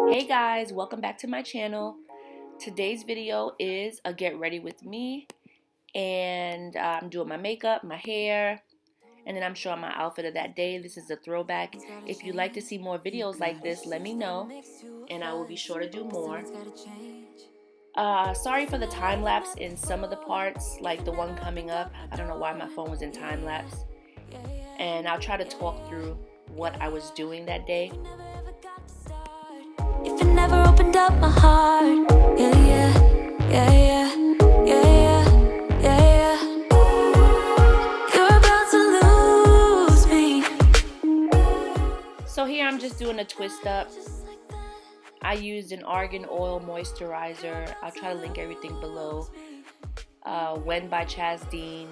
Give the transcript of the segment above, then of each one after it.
Hey guys, welcome back to my channel. Today's video is a get ready with me, and I'm doing my makeup, my hair, and then I'm showing my outfit of that day. This is a throwback. If you'd like to see more videos like this, let me know and I will be sure to do more. Sorry for the time lapse in some of the parts, like the one coming up. I don't know why my phone was in time lapse, and I'll try to talk through what I was doing that day. If it never opened up my heart, yeah. You're about to lose me. So here I'm just doing a twist up. I used an argan oil moisturizer. I'll try to link everything below. When by Chaz Dean.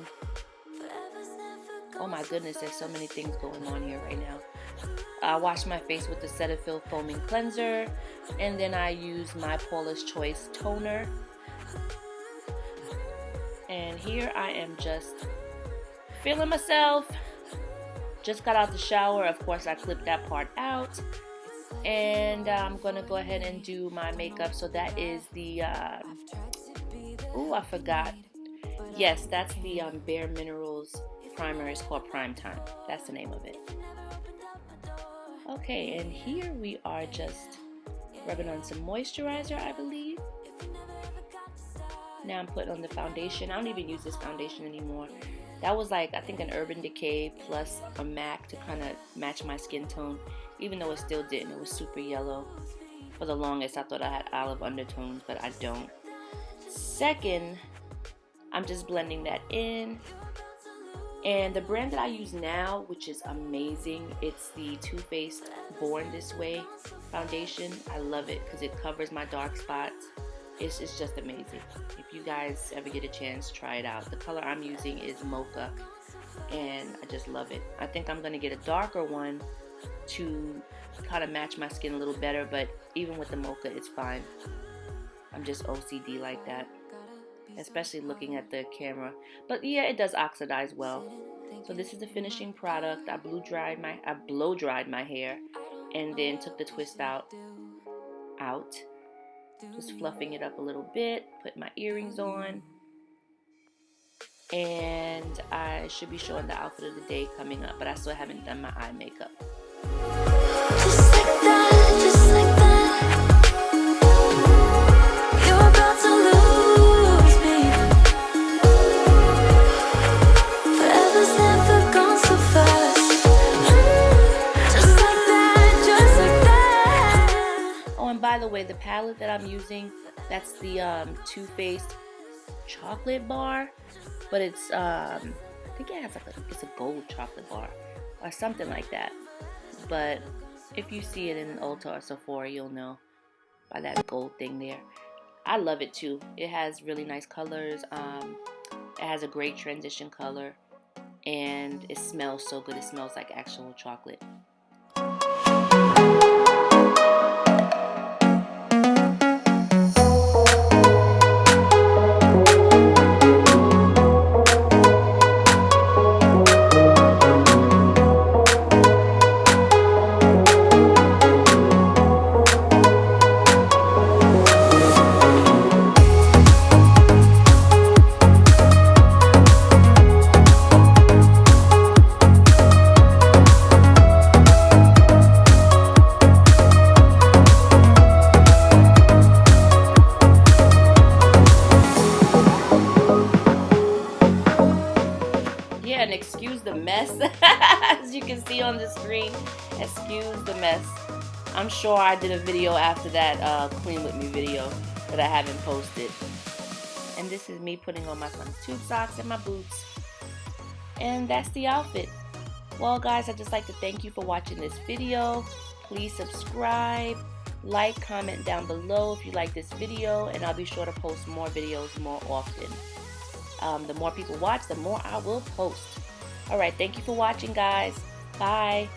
Oh my goodness, there's so many things going on here right now. I washed my face with the Cetaphil Foaming Cleanser, and then I used my Paula's Choice Toner. And here I am just feeling myself. Just got out the shower. Of course, I clipped that part out. And I'm going to go ahead and do my makeup. So that is the, I forgot. Yes, that's the Bare Minerals primer. It's called Prime Time. That's the name of it. Okay, and here we are just rubbing on some moisturizer, I believe. Now I'm putting on the foundation. I don't even use this foundation anymore. That was like, I think, an Urban Decay plus a MAC to kind of match my skin tone, even though it still didn't. It was super yellow. For the longest, I thought I had olive undertones, but I don't. Second, I'm just blending that in. And the brand that I use now, which is amazing, it's the Too Faced Born This Way foundation. I love it because it covers my dark spots. It's just amazing. If you guys ever get a chance, try it out. The color I'm using is Mocha, and I just love it. I think I'm going to get a darker one to kind of match my skin a little better, but even with the Mocha, it's fine. I'm just OCD like that, especially looking at the camera. But yeah, it does oxidize well. So this is the finishing product. I blow dried my hair, and then took the twist out. Just fluffing it up a little bit, put my earrings on, and I should be showing the outfit of the day coming up, but I still haven't done my eye makeup. Just like that, just like that. You're about to lose me. Forever's never gone so fast. Just like that, just like that. Oh, and by the way, the palette that I'm using, that's the Too Faced chocolate bar, but it's I think it has it's a gold chocolate bar or something like that. But if you see it in Ulta or Sephora, you'll know by that gold thing there. I love it too. It has really nice colors. It has a great transition color, and it smells so good. It smells like actual chocolate. And excuse the mess, as you can see on the screen. Excuse the mess. I'm sure I did a video after that clean with me video that I haven't posted. And this is me putting on my son's tube socks and my boots, and that's the outfit. Well guys, I'd just like to thank you for watching this video. Please subscribe, like, comment down below if you like this video, and I'll be sure to post more videos more often. The more people watch, the more I will post. Alright, thank you for watching, guys. Bye.